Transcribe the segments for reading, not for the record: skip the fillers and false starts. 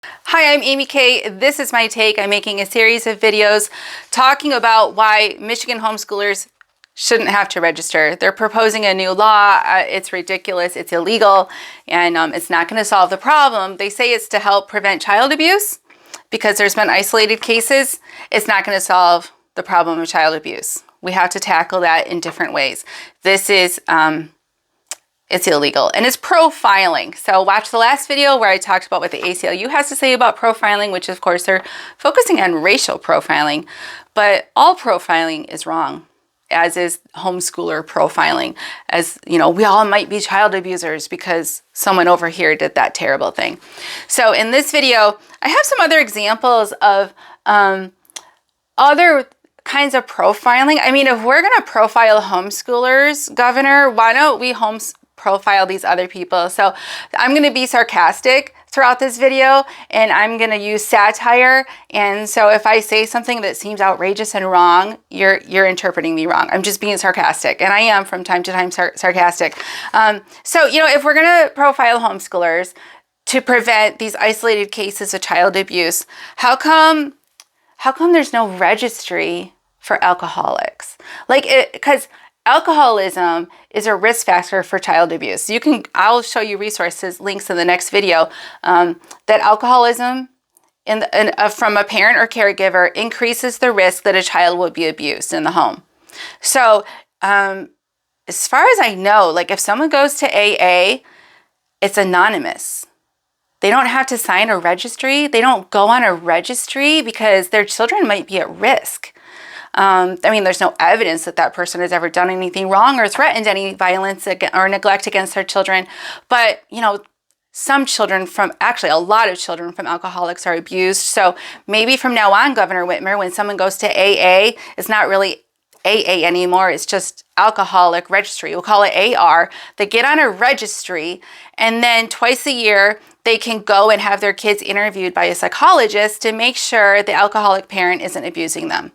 Hi, I'm Amy Kay. This is my take. I'm making a series of videos talking about why Michigan homeschoolers shouldn't have to register. They're proposing a new law. It's ridiculous. It's illegal, and it's not going to solve the problem. They say it's to help prevent child abuse because there's been isolated cases. It's not going to solve the problem of child abuse. We have to tackle that in different ways. This is it's illegal and it's profiling. So watch the last video where I talked about what the ACLU has to say about profiling, which of course they're focusing on racial profiling, but all profiling is wrong, as is homeschooler profiling. As you know, we all might be child abusers because someone over here did that terrible thing. So in this video, I have some other examples of other kinds of profiling. I mean, if we're gonna profile homeschoolers, Governor, why don't we profile these other people? So I'm going to be sarcastic throughout this video, and I'm going to use satire. And so if I say something that seems outrageous and wrong, you're interpreting me wrong. I'm just being sarcastic, and I am from time to time sarcastic. So you know, if we're going to profile homeschoolers to prevent these isolated cases of child abuse, how come there's no registry for alcoholics? Because alcoholism is a risk factor for child abuse. I'll show you resources, links in the next video, that alcoholism from a parent or caregiver increases the risk that a child will be abused in the home. So as far as I know, like if someone goes to AA, it's anonymous. They don't have to sign a registry. They don't go on a registry because their children might be at risk. I mean, there's no evidence that that person has ever done anything wrong or threatened any violence or neglect against their children. But, you know, a lot of children from alcoholics are abused. So maybe from now on, Governor Whitmer, when someone goes to AA, it's not really AA anymore. It's just alcoholic registry. We'll call it AR. They get on a registry, and then twice a year, they can go and have their kids interviewed by a psychologist to make sure the alcoholic parent isn't abusing them.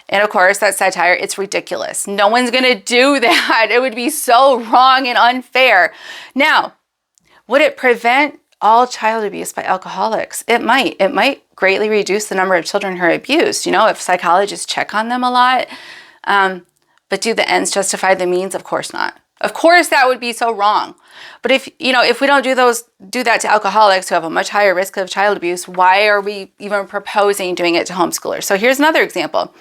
And of course, that satire, it's ridiculous. No one's going to do that. It would be so wrong and unfair. Now, would it prevent all child abuse by alcoholics? It might. It might greatly reduce the number of children who are abused, you know, if psychologists check on them a lot. But do the ends justify the means? Of course not. Of course, that would be so wrong. But if we don't do that to alcoholics who have a much higher risk of child abuse, why are we even proposing doing it to homeschoolers? So here's another example.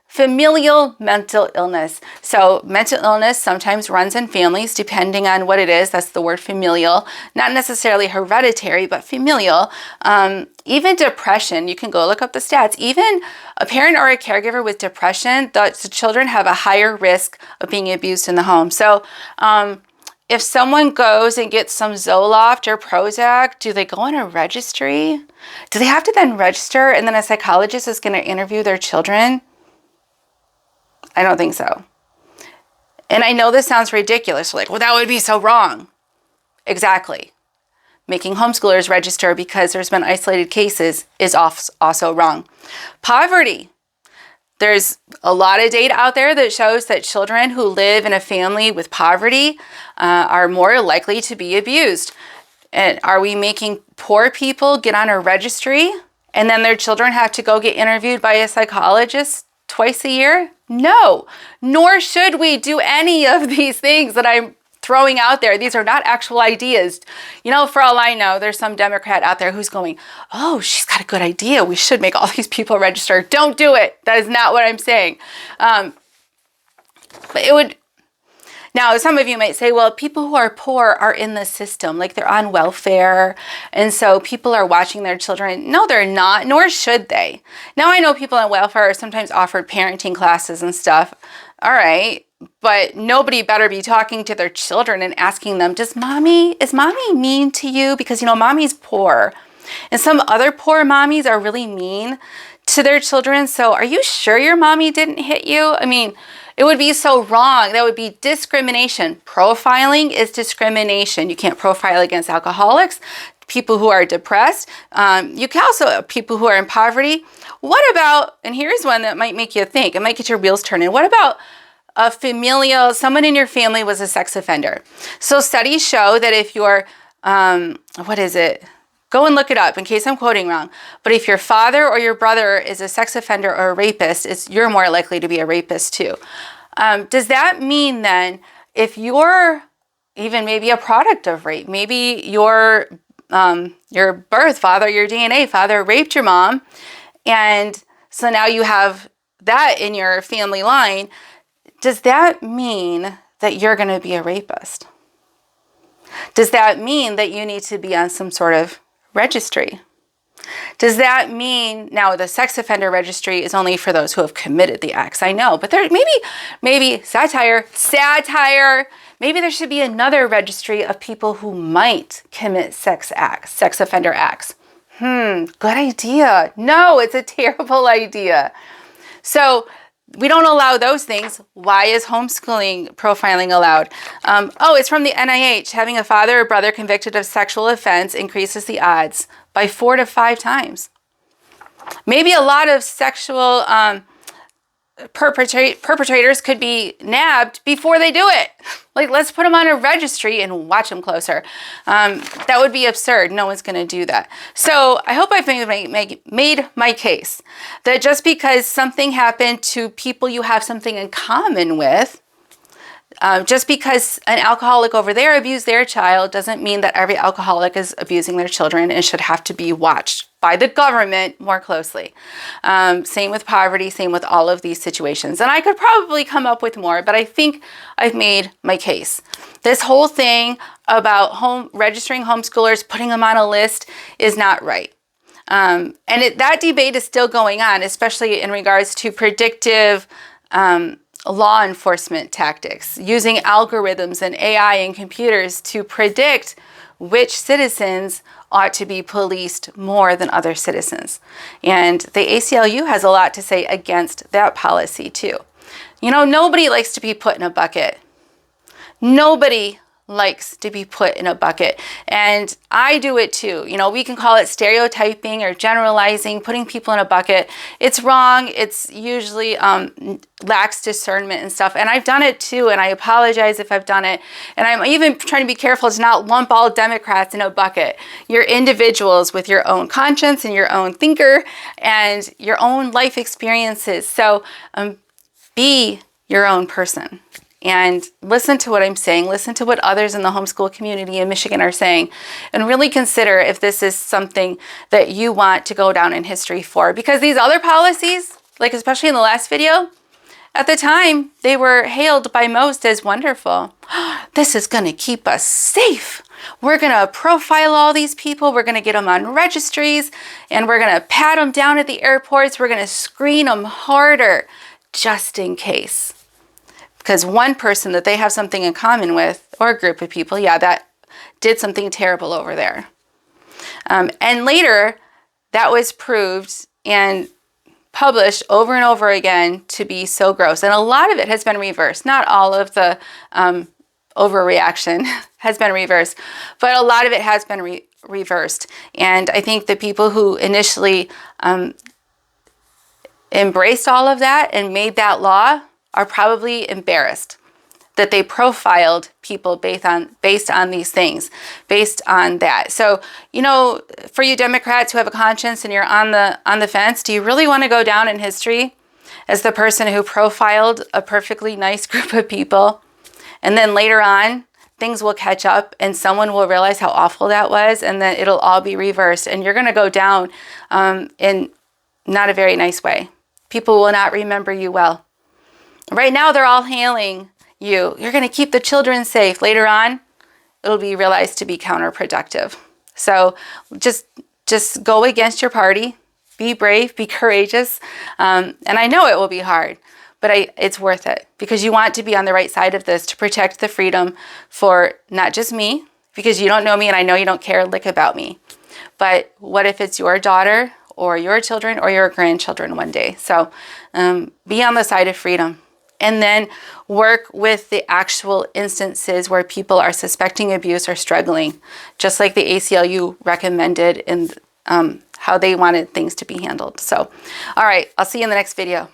Familial mental illness. So mental illness sometimes runs in families depending on what it is. That's the word familial. Not necessarily hereditary, but familial. Even depression, you can go look up the stats. Even a parent or a caregiver with depression, the children have a higher risk of being abused in the home. So if someone goes and gets some Zoloft or Prozac, do they go on a registry? Do they have to then register and then a psychologist is going to interview their children? I don't think so. And I know this sounds ridiculous. Like, well, that would be so wrong. Exactly. Making homeschoolers register because there's been isolated cases is also wrong. Poverty. There's a lot of data out there that shows that children who live in a family with poverty are more likely to be abused. And are we making poor people get on a registry and then their children have to go get interviewed by a psychologist twice a year? No, nor should we do any of these things that I'm throwing out there. These are not actual ideas. You know, for all I know, there's some Democrat out there who's going, oh, she's got a good idea. We should make all these people register. Don't do it. That is not what I'm saying. But it would. Now, some of you might say, well, people who are poor are in the system, like they're on welfare, and so people are watching their children. No, they're not, nor should they. Now, I know people on welfare are sometimes offered parenting classes and stuff. All right, but nobody better be talking to their children and asking them, is mommy mean to you? Because, you know, mommy's poor. And some other poor mommies are really mean to their children. So are you sure your mommy didn't hit you? I mean, it would be so wrong. That would be discrimination. Profiling is discrimination. You can't profile against alcoholics, people who are depressed. You can also, people who are in poverty. What about, and here's one that might make you think, it might get your wheels turning. What about someone in your family was a sex offender? So studies show that if you're, Go and look it up in case I'm quoting wrong. But if your father or your brother is a sex offender or a rapist, you're more likely to be a rapist too. Does that mean then if you're even maybe a product of rape, maybe your birth father, your DNA father raped your mom, and so now you have that in your family line, does that mean that you're going to be a rapist? Does that mean that you need to be on some sort of registry? Does that mean now the sex offender registry is only for those who have committed the acts? I know, but there maybe satire, maybe there should be another registry of people who might commit sex offender acts. Good idea. No, it's a terrible idea. So we don't allow those things. Why is homeschooling profiling allowed? It's from the NIH. Having a father or brother convicted of sexual offense increases the odds by 4 to 5 times. Maybe a lot of sexual perpetrators could be nabbed before they do it. Like, let's put them on a registry and watch them closer. That would be absurd. No one's going to do that. So I hope I've made my case that just because something happened to people you have something in common with, just because an alcoholic over there abused their child doesn't mean that every alcoholic is abusing their children and should have to be watched by the government more closely. Same with poverty, same with all of these situations. And I could probably come up with more, but I think I've made my case. This whole thing about registering homeschoolers, putting them on a list is not right. That debate is still going on, especially in regards to predictive law enforcement tactics, using algorithms and AI and computers to predict which citizens ought to be policed more than other citizens. And the ACLU has a lot to say against that policy too. You know, nobody likes to be put in a bucket. Nobody likes to be put in a bucket. And I do it too. You know, we can call it stereotyping or generalizing, putting people in a bucket. It's wrong. It's usually lacks discernment and stuff. And I've done it too. And I apologize if I've done it. And I'm even trying to be careful to not lump all Democrats in a bucket. You're individuals with your own conscience and your own thinker and your own life experiences. So be your own person. And listen to what I'm saying, listen to what others in the homeschool community in Michigan are saying, and really consider if this is something that you want to go down in history for. Because these other policies, like especially in the last video, at the time, they were hailed by most as wonderful. This is going to keep us safe. We're going to profile all these people. We're going to get them on registries, and we're going to pat them down at the airports. We're going to screen them harder, just in case. Because one person that they have something in common with, or a group of people, that did something terrible over there. And later, that was proved and published over and over again to be so gross. And a lot of it has been reversed. Not all of the overreaction has been reversed, but a lot of it has been reversed. And I think the people who initially embraced all of that and made that law are probably embarrassed that they profiled people based on these things, based on that. So, you know, for you Democrats who have a conscience and you're on the fence, do you really want to go down in history as the person who profiled a perfectly nice group of people? And then later on, things will catch up and someone will realize how awful that was, and then it'll all be reversed. And you're going to go down in not a very nice way. People will not remember you well. Right now, they're all hailing you. You're going to keep the children safe. Later on, it'll be realized to be counterproductive. So just go against your party. Be brave. Be courageous. And I know it will be hard, but it's worth it because you want to be on the right side of this to protect the freedom for not just me, because you don't know me and I know you don't care a lick about me. But what if it's your daughter or your children or your grandchildren one day? So be on the side of freedom. And then work with the actual instances where people are suspecting abuse or struggling, just like the ACLU recommended in how they wanted things to be handled. So, all right, I'll see you in the next video.